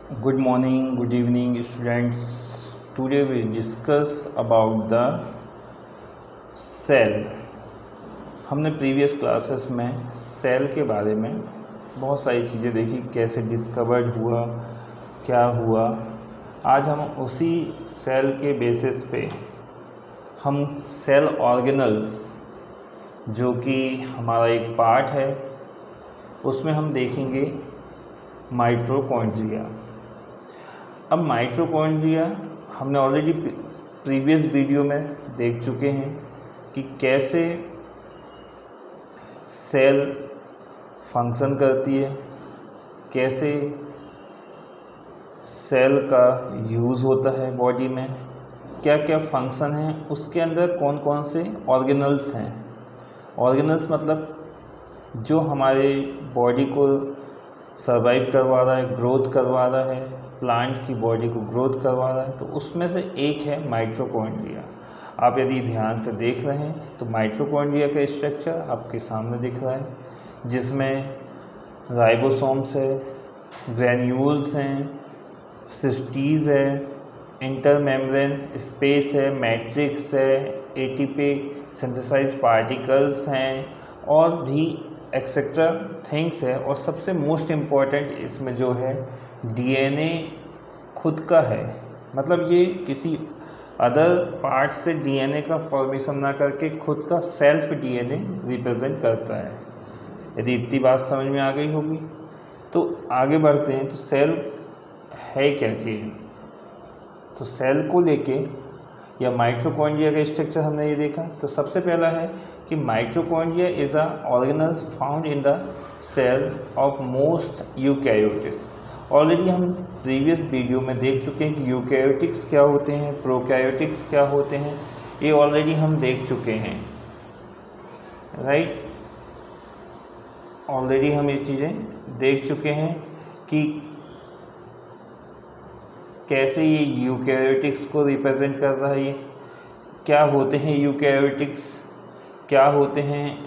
Good morning, good evening, students. Today we discuss about the cell. हमने previous classes में cell के बारे में बहुत सारी चीज़ें देखी, कैसे डिस्कवर्ड हुआ, क्या हुआ। आज हम उसी सेल के बेसिस पे हम सेल ऑर्गेनल्स, जो कि हमारा एक पार्ट है, उसमें हम देखेंगे माइटोकॉन्ड्रिया। अब माइटोकॉन्ड्रिया हमने ऑलरेडी प्रीवियस वीडियो में देख चुके हैं कि कैसे सेल फंक्शन करती है, कैसे सेल का यूज़ होता है बॉडी में, क्या क्या फंक्शन है, उसके अंदर कौन कौन से ऑर्गेनल्स हैं। ऑर्गेनल्स मतलब जो हमारे बॉडी को सर्वाइव करवा रहा है, ग्रोथ करवा रहा है, प्लांट की बॉडी को ग्रोथ करवा रहा है, तो उसमें से एक है माइटोकॉन्ड्रिया। आप यदि ध्यान से देख रहे हैं तो माइटोकॉन्ड्रिया का स्ट्रक्चर आपके सामने दिख रहा है, जिसमें राइबोसोम्स है, ग्रैन्यूल्स हैं, सिस्टीज़ है, इंटरमेम्ब्रेन स्पेस है, मैट्रिक्स है, एटीपी सिंथेसाइज पार्टिकल्स हैं और भी एक्सेट्रा थिंग्स है। और सबसे मोस्ट इम्पॉर्टेंट इसमें जो है डीएनए खुद का है, मतलब ये किसी अदर पार्ट से डीएनए का फॉर्मेशन ना करके खुद का सेल्फ डीएनए रिप्रेजेंट करता है। यदि इतनी बात समझ में आ गई होगी तो आगे बढ़ते हैं। तो सेल है क्या चीज़? तो सेल को लेके या माइटोकॉन्ड्रिया का स्ट्रक्चर हमने ये देखा। तो सबसे पहला है कि mitochondria is a organelles found in the cell of most eukaryotes. Already हम प्रीवियस वीडियो में देख चुके हैं कि यूकैरियोटिक्स क्या होते हैं, प्रोकैरियोटिक्स क्या होते हैं, ये ऑलरेडी हम देख चुके हैं, राइट। ऑलरेडी हम ये चीज़ें देख चुके हैं कि कैसे ये यूकैरियोटिक्स को रिप्रेजेंट कर रहा है। ये क्या होते हैं यूकैरियोटिक्स, क्या होते हैं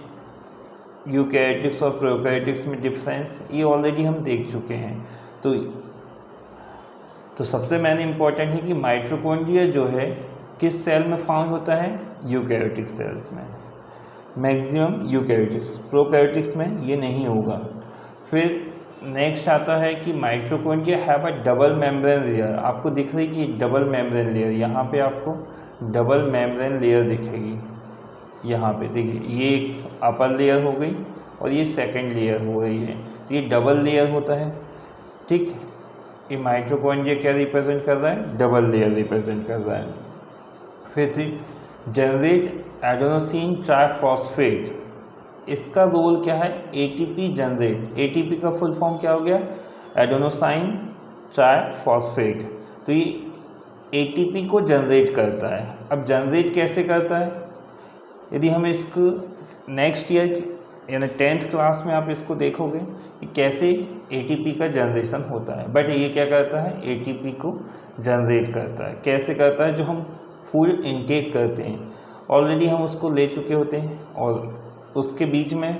यूकैरियोटिक्स और प्रोकैरियोटिक्स में डिफरेंस, ये ऑलरेडी हम देख चुके हैं। तो सबसे मेन इम्पॉर्टेंट है कि माइटोकॉन्ड्रिया जो है किस सेल में फाउंड होता है? यूकैरियोटिक सेल्स में, मैक्सिमम यूकैरियोटिक्स। प्रोकैरियोटिक्स में ये नहीं होगा। फिर नेक्स्ट आता है कि mitochondria have a double membrane layer. आपको दिख रही कि डबल मेम्ब्रेन लेयर, यहाँ पे आपको डबल मेम्ब्रेन लेयर दिखेगी। यहाँ पे देखिए, ये एक अपर लेयर हो गई और ये सेकंड लेयर हो गई है, तो ये डबल लेयर होता है, ठीक। ये माइटोकॉन्ड्रिया क्या रिप्रेजेंट कर रहा है? डबल लेयर रिप्रेजेंट कर रहा है। फिर जनरेट एडेनोसिन ट्राइफॉस्फेट, इसका रोल क्या है? ATP generate. एटीपी का फुल फॉर्म क्या हो गया? Adenosine triphosphate. तो ये एटीपी को जनरेट करता है। अब जनरेट कैसे करता है? यदि हम इसको नेक्स्ट ईयर यानी 10th क्लास में आप इसको देखोगे कि कैसे एटीपी का जनरेशन होता है, बट ये क्या करता है? एटीपी को जनरेट करता है। कैसे करता है? जो हम फूड इनटेक करते हैं, ऑलरेडी हम उसको ले चुके होते हैं, और उसके बीच में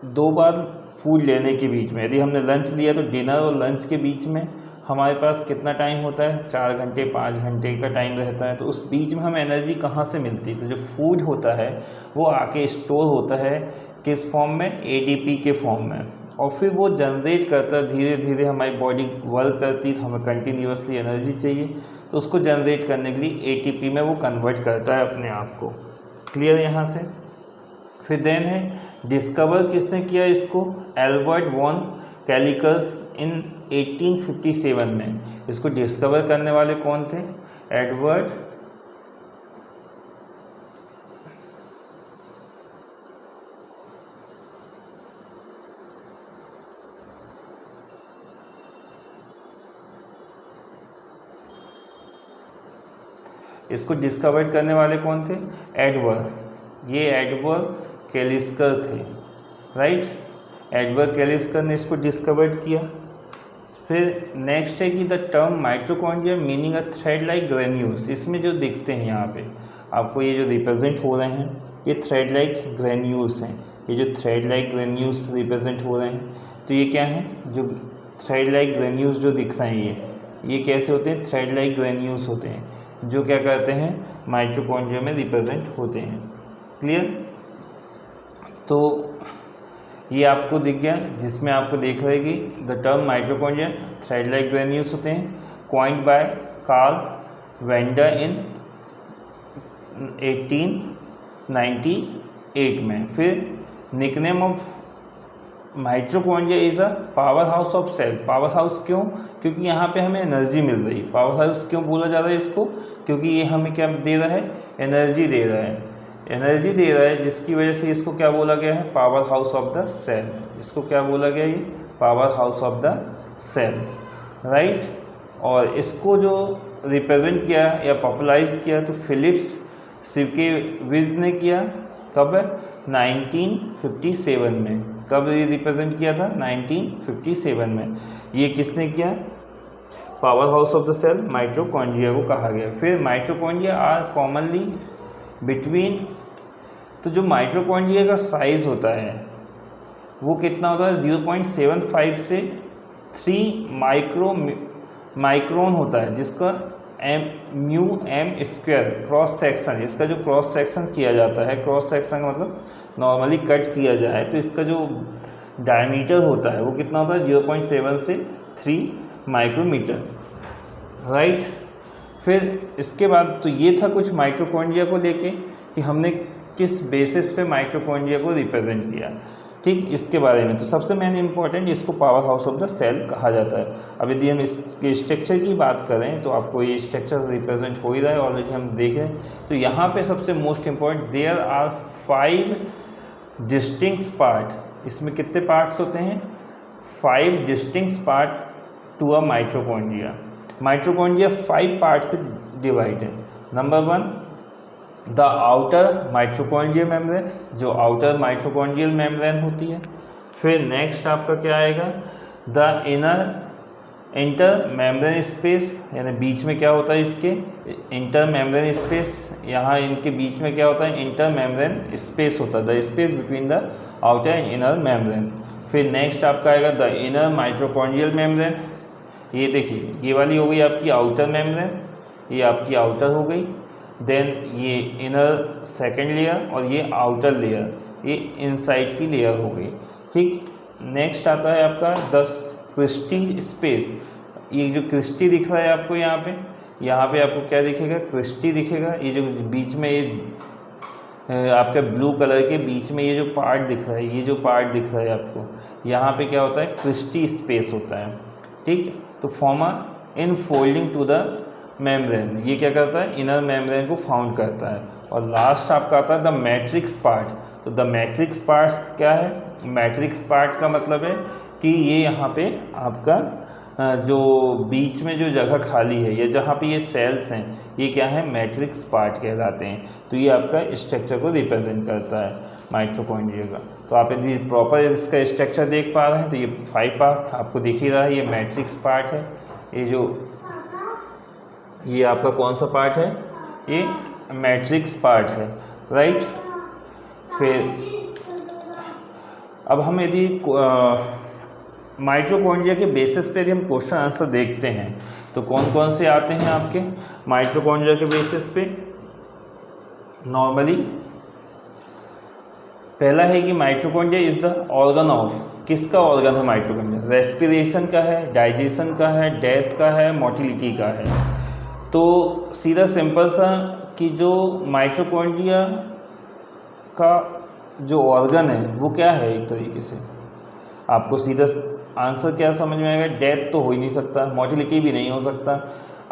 2 बार फूड लेने के बीच में, यदि हमने लंच लिया तो डिनर और लंच के बीच में हमारे पास कितना टाइम होता है? 4 घंटे 5 घंटे का टाइम रहता है। तो उस बीच में हमें एनर्जी कहाँ से मिलती है? तो जो फूड होता है वो आके स्टोर होता है किस फॉर्म में? एटीपी के फॉर्म में, और फिर वो जनरेट करता है। धीरे धीरे हमारी बॉडी वर्क करती है, तो हमें कंटिन्यूसली एनर्जी चाहिए, तो उसको जनरेट करने के लिए एटीपी में वो कन्वर्ट करता है अपने आप को। क्लियर यहाँ से? फिर देन है डिस्कवर किसने किया इसको? एल्बर्ट वॉन कैलिकस इन 1857 में। इसको डिस्कवर करने वाले कौन थे? एडवर्ड इसको डिस्कवर करने वाले कौन थे? एडवर्ड। ये एडवर्ड कैलिस्कर थे, राइट। एडवर्ड कैलिस्कर ने इसको डिस्कवर किया। फिर नेक्स्ट है कि the term mitochondria meaning a thread like granules. इसमें जो दिखते हैं यहाँ पे आपको, ये जो रिप्रेजेंट हो रहे हैं, ये थ्रेड लाइक ग्रेन्यूल्स हैं। ये जो थ्रेड लाइक ग्रेन्यूल्स रिप्रेजेंट हो रहे हैं, तो ये क्या हैं? जो थ्रेड लाइक ग्रेन्यूल्स जो दिख रहे हैं ये कैसे होते हैं? थ्रेड लाइक ग्रेन्यूल्स होते हैं जो क्या करते हैं? माइटोकॉन्ड्रिया में रिप्रेजेंट होते हैं। क्लियर? तो ये आपको दिख गया, जिसमें आपको देख रहे कि the term mitochondria thread like granules होते हैं, कॉइन्ड बाय कार्ल वेंडर इन 1898 में। फिर nickname of mitochondria is a powerhouse of cell. Powerhouse क्यों? क्योंकि यहाँ पे हमें एनर्जी मिल रही है। पावर हाउस क्यों बोला जा रहा है इसको? क्योंकि ये हमें क्या दे रहा है? एनर्जी दे रहा है। एनर्जी दे रहा है जिसकी वजह से इसको क्या बोला गया है? Powerhouse of the cell. इसको क्या बोला गया? ये powerhouse of the cell, right. और इसको जो रिप्रेजेंट किया या पॉपुलराइज किया तो फिलिप्स सिरकेविज ने किया। कब? 1957 में। कब ये रिप्रेजेंट किया था? 1957 में। ये किसने किया? Powerhouse of the cell mitochondria को कहा गया। फिर माइटोकॉन्ड्रिया आर कॉमनली बिटवीन, तो जो माइटोकॉन्ड्रिया का साइज होता है वो कितना होता है? 0.75 से 3 माइक्रोन होता है, जिसका μm स्क्वायर क्रॉस सेक्शन, इसका जो क्रॉस सेक्शन किया जाता है, क्रॉस सेक्शन का मतलब नॉर्मली कट किया जाए तो इसका जो डायमीटर होता है वो कितना होता है? 0.7 से 3 माइक्रोमीटर, राइट। फिर इसके बाद तो ये था कुछ माइटोकॉन्ड्रिया को लेके कि हमने किस बेसिस पे माइटोकॉन्ड्रिया को रिप्रेजेंट किया, ठीक। इसके बारे में तो सबसे मेन इंपॉर्टेंट, इसको powerhouse of the cell कहा जाता है। अब यदि हम इसके स्ट्रक्चर की बात करें तो आपको ये स्ट्रक्चर रिप्रेजेंट हो ही रहा है, ऑलरेडी हम देखें। तो यहाँ पे सबसे most important, there are 5 distinct part. इसमें कितने पार्ट्स होते हैं? 5 distinct part to a mitochondria. Mitochondria 5 part से डिवाइड है। Number 1, the outer mitochondrial membrane, जो आउटर माइटोकॉन्ड्रियल मेम्ब्रेन होती है। फिर नेक्स्ट आपका क्या आएगा? The inner intermembrane space, यानी बीच में क्या होता है इसके? Intermembrane space. यहाँ इनके बीच में क्या होता है? इंटर मेम्ब्रेन स्पेस होता है, the space between the outer and inner membrane. फिर नेक्स्ट आपका आएगा द इनर माइटोकॉन्ड्रियल मेम्ब्रेन। ये देखिए, ये वाली हो गई आपकी आउटर मेम्ब्रेन, ये आपकी आउटर हो गई। देन ये इनर सेकेंड लेयर और ये आउटर लेयर, ये इनसाइड की लेयर हो गई, ठीक। नेक्स्ट आता है आपका 10 क्रिस्टी स्पेस। ये जो क्रिस्टी दिख रहा है आपको यहाँ पे आपको क्या दिखेगा? क्रिस्टी दिखेगा। ये जो बीच में ये आपका ब्लू कलर के बीच में ये जो पार्ट दिख रहा है, ये जो पार्ट दिख रहा है आपको, यहाँ पे क्या होता है? क्रिस्टी स्पेस होता है, ठीक। तो form in folding to the membrane, ये क्या करता है? इनर मेम्ब्रेन को फाउंड करता है। और लास्ट आपका आता है द मैट्रिक्स पार्ट। तो द मैट्रिक्स पार्ट क्या है? मैट्रिक्स पार्ट का मतलब है कि ये यहाँ पे आपका जो बीच में जो जगह खाली है या जहाँ पे ये सेल्स हैं, ये क्या है? मैट्रिक्स पार्ट कहलाते हैं। तो ये आपका स्ट्रक्चर को रिप्रेजेंट करता है माइटोकॉन्ड्रिया का। तो आप यदि प्रॉपर इसका स्ट्रक्चर देख पा रहे हैं तो ये 5 पार्ट आपको दिख ही रहा है। ये मैट्रिक्स पार्ट है, ये आपका कौन सा पार्ट है? ये मैट्रिक्स पार्ट है, राइट। फिर अब हम यदि माइटोकॉन्ड्रिया के बेसिस पे यदि हम क्वेश्चन आंसर देखते हैं तो कौन कौन से आते हैं आपके माइटोकॉन्ड्रिया के बेसिस पे? नॉर्मली पहला है कि mitochondria is the organ of, किसका ऑर्गन है माइटोकॉन्ड्रिया? रेस्पिरेशन का है, डाइजेशन का है, डेथ का है, मोटिलिटी का है। तो सीधा सिंपल सा कि जो माइटोकॉन्ड्रिया का जो ऑर्गन है वो क्या है? एक तरीके से आपको सीधा आंसर क्या समझ में आएगा? डेथ तो हो ही नहीं सकता, मोटिलिटी भी नहीं हो सकता।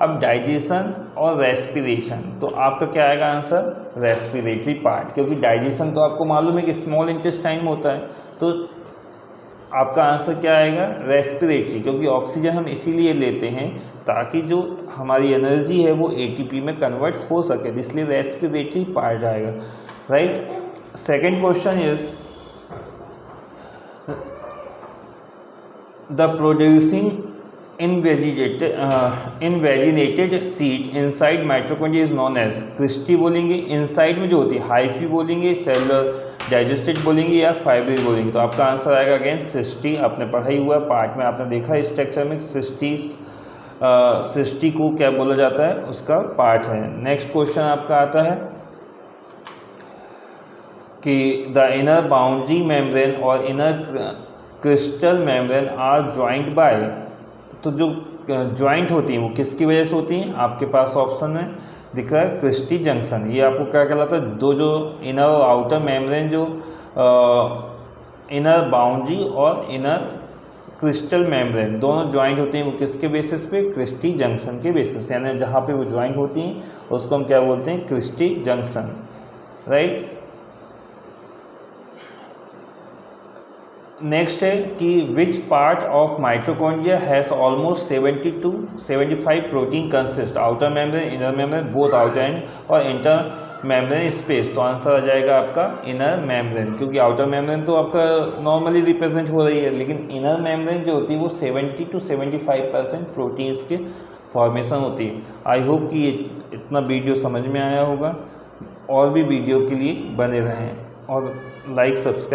अब डाइजेशन और रेस्पिरेशन, तो आपका क्या आएगा आंसर? रेस्पिरेटरी पार्ट, क्योंकि डाइजेशन तो आपको मालूम है कि स्मॉल इंटेस्टाइन में होता है। तो आपका आंसर क्या आएगा? रेस्पिरेटरी, क्योंकि ऑक्सीजन हम इसीलिए लेते हैं ताकि जो हमारी एनर्जी है वो एटीपी में कन्वर्ट हो सके, इसलिए रेस्पिरेटरी पार्ट आएगा, right. Second question is the producing invaginated sheet inside mitochondria is known as cristae बोलेंगे, इनसाइड में जो होती है हाइफी बोलेंगे, सेलुलर डाइजेस्टेड बोलेंगे या फाइब्रिल बोलेंगे। तो आपका आंसर आएगा अगेन सिस्टी। आपने पढ़ा ही हुआ पार्ट में, आपने देखा है स्ट्रक्चर में सिस्टी को क्या बोला जाता है, उसका पार्ट है। नेक्स्ट क्वेश्चन आपका आता है कि द इनर बाउंड्री मेम्ब्रेन और inner crystal membrane are joint by. तो जो ज्वाइंट होती हैं वो किसकी वजह से होती हैं, आपके पास ऑप्शन में दिख रहा है क्रिस्टी जंक्शन। ये आपको क्या कहलाता है, दो जो इनर और आउटर मेम्ब्रेन, जो इनर बाउंड्री और इनर क्रिस्टल मेम्ब्रेन दोनों ज्वाइंट होते हैं, वो किसके बेसिस पे, क्रिस्टी जंक्शन के बेसिस, यानी जहाँ पे वो ज्वाइंट होती हैं उसको हम क्या बोलते हैं, क्रिस्टी जंक्शन, राइट। नेक्स्ट है कि which part of mitochondria has almost 70 to 75 protein consist, outer membrane, inner membrane, both outer and और इंटर मेम्ब्रेन स्पेस। तो आंसर आ जाएगा आपका इनर मेम्ब्रेन, क्योंकि आउटर मेम्ब्रेन तो आपका नॉर्मली रिप्रेजेंट हो रही है, लेकिन इनर मेम्ब्रेन जो होती है वो 70 to 75% प्रोटीन्स के फॉर्मेशन होती है। आई होप कि ये इतना वीडियो समझ में आया होगा। और भी वीडियो के लिए बने रहें और लाइक सब्सक्राइब